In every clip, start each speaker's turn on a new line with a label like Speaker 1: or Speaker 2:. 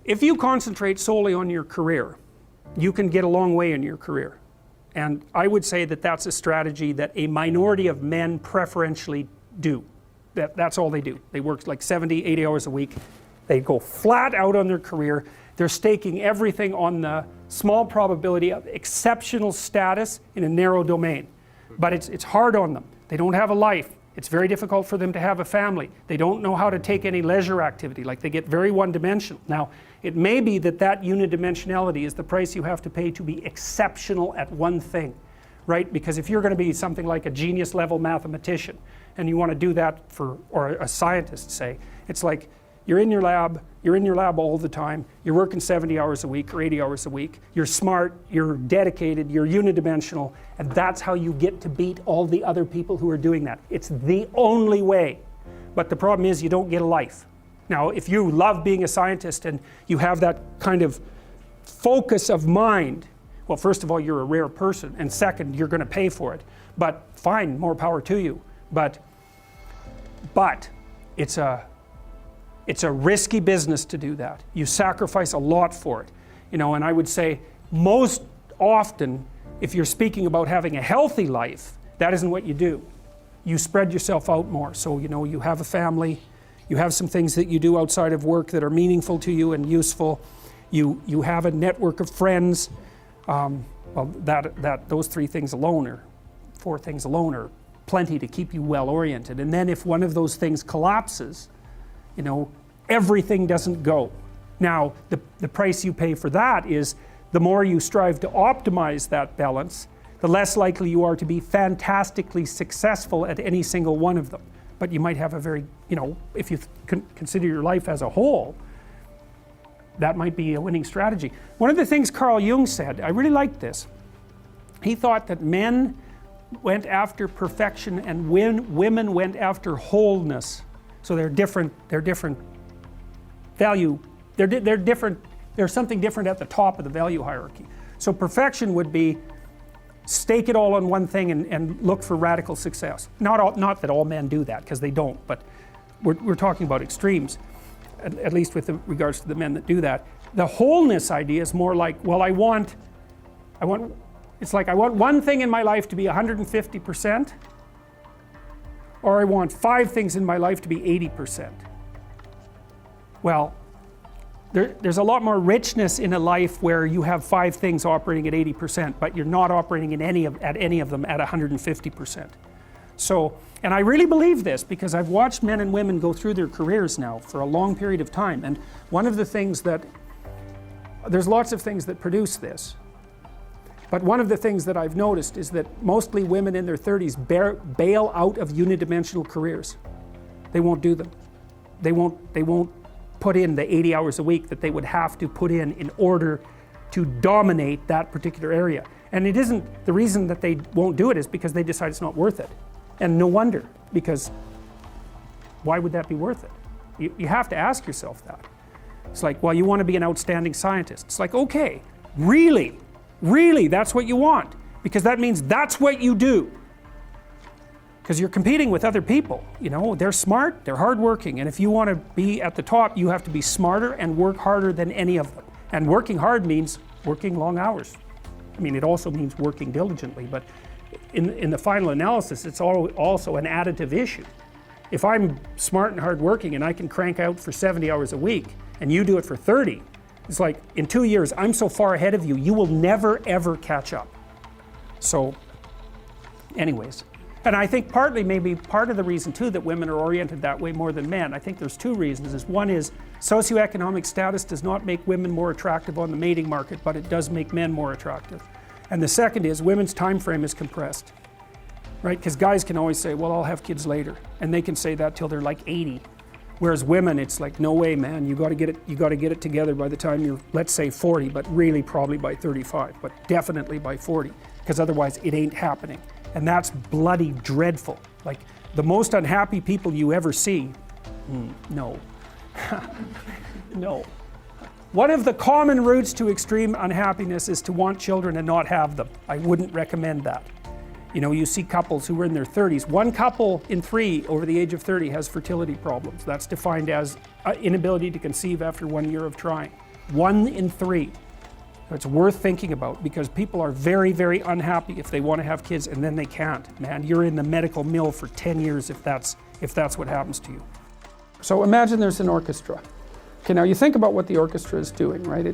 Speaker 1: If you concentrate solely on your career, you can get a long way in your career. And I would say that that's a strategy that a minority of men preferentially do. That's all they do. They work like 70, 80 hours a week. They go flat out on their career. They're staking everything on the small probability of exceptional status in a narrow domain. But it's hard on them. They don't have a life. It's very difficult for them to have a family. They don't know how to take any leisure activity. Like, they get very one-dimensional. Now, it may be that unidimensionality is the price you have to pay to be exceptional at one thing, right? Because if you're going to be something like a genius level mathematician and you want to do that or a scientist, say, it's like you're in your lab all the time, you're working 70 hours a week or 80 hours a week, you're smart, you're dedicated, you're unidimensional, and that's how you get to beat all the other people who are doing that. It's the only way. But the problem is you don't get a life. Now, if you love being a scientist and you have that kind of focus of mind, well, first of all, you're a rare person, and second, you're going to pay for it. But fine, more power to you. But it's a risky business to do that. You sacrifice a lot for it. You know, and I would say most often, if you're speaking about having a healthy life, that isn't what you do. You spread yourself out more. So, you know, you have a family, you have some things that you do outside of work that are meaningful to you and useful. You have a network of friends. Well, those 3 things alone, or 4 things alone, are plenty to keep you well oriented. And then if one of those things collapses, you know, everything doesn't go. Now, the price you pay for that is the more you strive to optimize that balance, the less likely you are to be fantastically successful at any single one of them. But you might have a very, you know, if you consider your life as a whole, that might be a winning strategy. One of the things Carl Jung said, I really liked this. He thought that men went after perfection and women went after wholeness. So they're different value, they're different, there's something different at the top of the value hierarchy. So perfection would be stake it all on one thing and look for radical success. Not that all men do that, because they don't, but we're talking about extremes, at least with regards to the men that do that. The wholeness idea is more like, well, it's like I want one thing in my life to be 150%, or I want 5 things in my life to be 80%. Well, there's a lot more richness in a life where you have 5 things operating at 80%, but you're not operating at any of them at 150%. So, and I really believe this because I've watched men and women go through their careers now for a long period of time, and one of the things there's lots of things that produce this, but one of the things that I've noticed is that mostly women in their 30s bail out of unidimensional careers. They won't do them. They won't put in the 80 hours a week that they would have to put in order to dominate that particular area. And it isn't, the reason that they won't do it is because they decide it's not worth it. And no wonder, because why would that be worth it? You have to ask yourself that. It's like, well, you want to be an outstanding scientist. It's like, okay, really, that's what you want, because that means that's what you do. Because you're competing with other people, you know, they're smart, they're hardworking, and if you want to be at the top, you have to be smarter and work harder than any of them. And working hard means working long hours. I mean, it also means working diligently, but in the final analysis, it's also an additive issue. If I'm smart and hardworking and I can crank out for 70 hours a week, and you do it for 30, it's like, in 2 years, I'm so far ahead of you, you will never ever catch up. So, anyways. And I think maybe part of the reason too that women are oriented that way more than men, I think there's 2 reasons. One is socioeconomic status does not make women more attractive on the mating market, but it does make men more attractive. And the second is women's time frame is compressed, right? Because guys can always say, well, I'll have kids later, and they can say that till they're like 80. Whereas women, it's like, no way, man, you got to get it together by the time you're, let's say 40, but really probably by 35, but definitely by 40, because otherwise it ain't happening. And that's bloody dreadful. Like, the most unhappy people you ever see, no. No. One of the common routes to extreme unhappiness is to want children and not have them. I wouldn't recommend that. You know, you see couples who are in their 30s. 1 couple in 3 over the age of 30 has fertility problems. That's defined as inability to conceive after 1 year of trying. 1 in 3. So it's worth thinking about, because people are very, very unhappy if they want to have kids and then they can't. Man, you're in the medical mill for 10 years if that's what happens to you. So imagine there's an orchestra. Okay, now you think about what the orchestra is doing, right?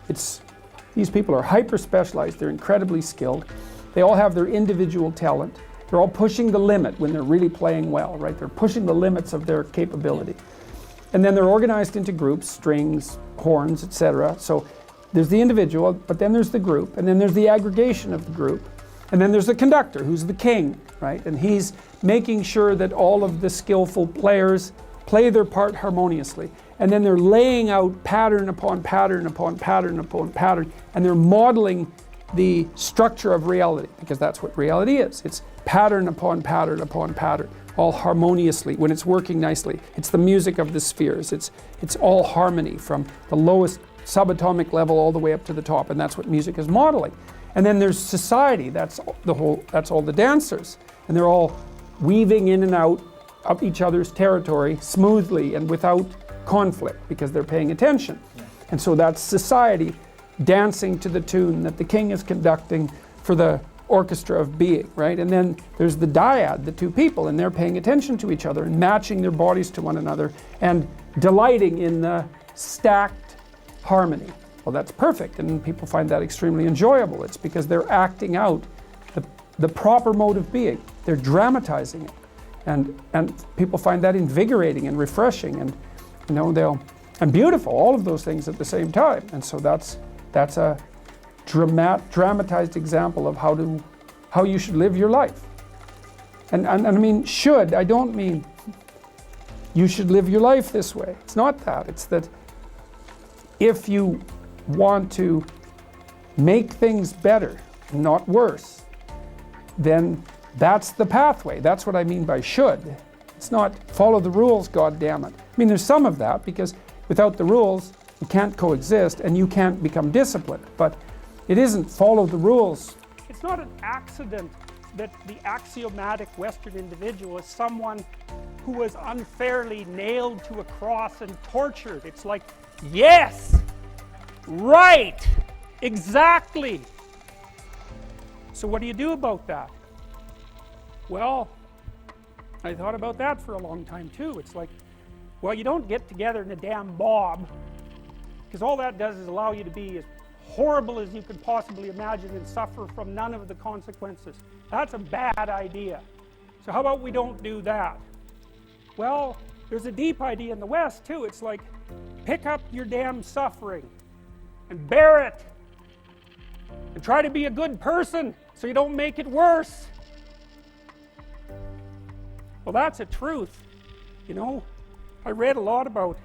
Speaker 1: These people are hyper specialized, they're incredibly skilled. They all have their individual talent. They're all pushing the limit when they're really playing well, right? They're pushing the limits of their capability. And then they're organized into groups, strings, horns, etc. So there's the individual, but then there's the group, and then there's the aggregation of the group. And then there's the conductor, who's the king, right? And he's making sure that all of the skillful players play their part harmoniously. And then they're laying out pattern upon pattern upon pattern upon pattern, and they're modeling the structure of reality, because that's what reality is. It's pattern upon pattern upon pattern, all harmoniously when it's working nicely. It's the music of the spheres. It's all harmony from the lowest subatomic level all the way up to the top, and that's what music is modeling. And then there's society. That's all the dancers, and they're all weaving in and out of each other's territory smoothly and without conflict, because they're paying attention. And so that's society dancing to the tune that the king is conducting for the orchestra of being, right? And then there's the dyad, the two people, and they're paying attention to each other and matching their bodies to one another and delighting in the stacked harmony. Well, that's perfect, and people find that extremely enjoyable. It's because they're acting out the proper mode of being. They're dramatizing it, and people find that invigorating and refreshing, and and beautiful, all of those things at the same time. And so that's a dramatized example of how you should live your life. And I mean should, I don't mean you should live your life this way. It's not that. It's that if you want to make things better, not worse, then that's the pathway. That's what I mean by should. It's not follow the rules, God damn it. I mean, there's some of that, because without the rules, you can't coexist and you can't become disciplined. But it isn't follow the rules. It's not an accident that the axiomatic Western individual is someone who was unfairly nailed to a cross and tortured. It's like, yes, right, exactly. So what do you do about that? Well, I thought about that for a long time too. It's like, well, you don't get together in a damn mob, because all that does is allow you to be as horrible as you could possibly imagine and suffer from none of the consequences. That's a bad idea. So how about we don't do that? Well, there's a deep idea in the West too. It's like, pick up your damn suffering and bear it and try to be a good person so you don't make it worse. Well, that's a truth. You know, I read a lot about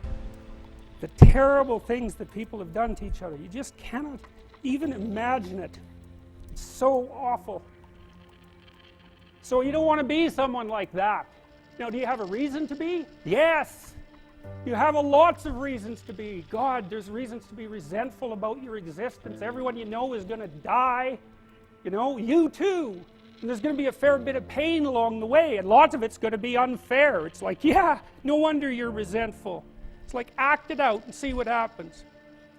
Speaker 1: the terrible things that people have done to each other. You just cannot even imagine it. It's so awful. So you don't want to be someone like that. Now, do you have a reason to be? Yes. You have lots of reasons to be. God, there's reasons to be resentful about your existence. Everyone you know is going to die. You know, you too. And there's going to be a fair bit of pain along the way, and lots of it's going to be unfair. It's like, yeah, no wonder you're resentful. It's like, act it out and see what happens.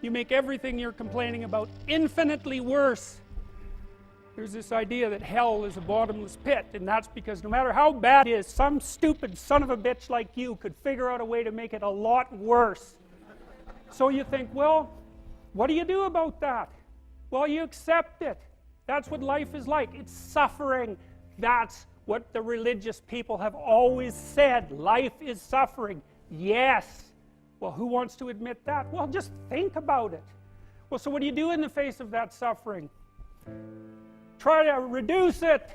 Speaker 1: You make everything you're complaining about infinitely worse. There's this idea that hell is a bottomless pit, and that's because no matter how bad it is, some stupid son of a bitch like you could figure out a way to make it a lot worse. So you think, well, what do you do about that? Well, you accept it. That's what life is like. It's suffering. That's what the religious people have always said. Life is suffering. Yes. Well, who wants to admit that? Well, just think about it. Well, so what do you do in the face of that suffering? Try to reduce it.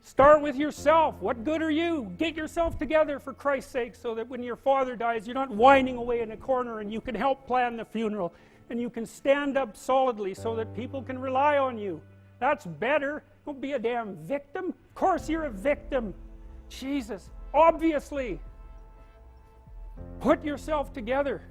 Speaker 1: Start with yourself. What good are you? Get yourself together, for Christ's sake, so that when your father dies, you're not whining away in a corner, and you can help plan the funeral, and you can stand up solidly so that people can rely on you. That's better. Don't be a damn victim. Of course you're a victim. Jesus, obviously. Put yourself together.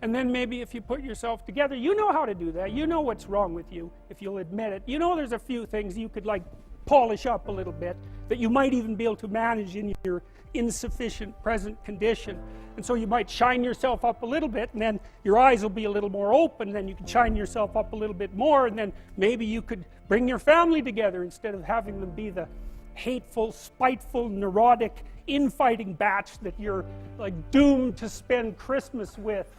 Speaker 1: And then maybe if you put yourself together, you know how to do that. You know what's wrong with you, if you'll admit it. You know there's a few things you could like polish up a little bit. that you might even be able to manage in your insufficient present condition. And so you might shine yourself up a little bit, and then your eyes will be a little more open, then you can shine yourself up a little bit more, and then maybe you could bring your family together instead of having them be the hateful, spiteful, neurotic, infighting batch that you're like doomed to spend Christmas with.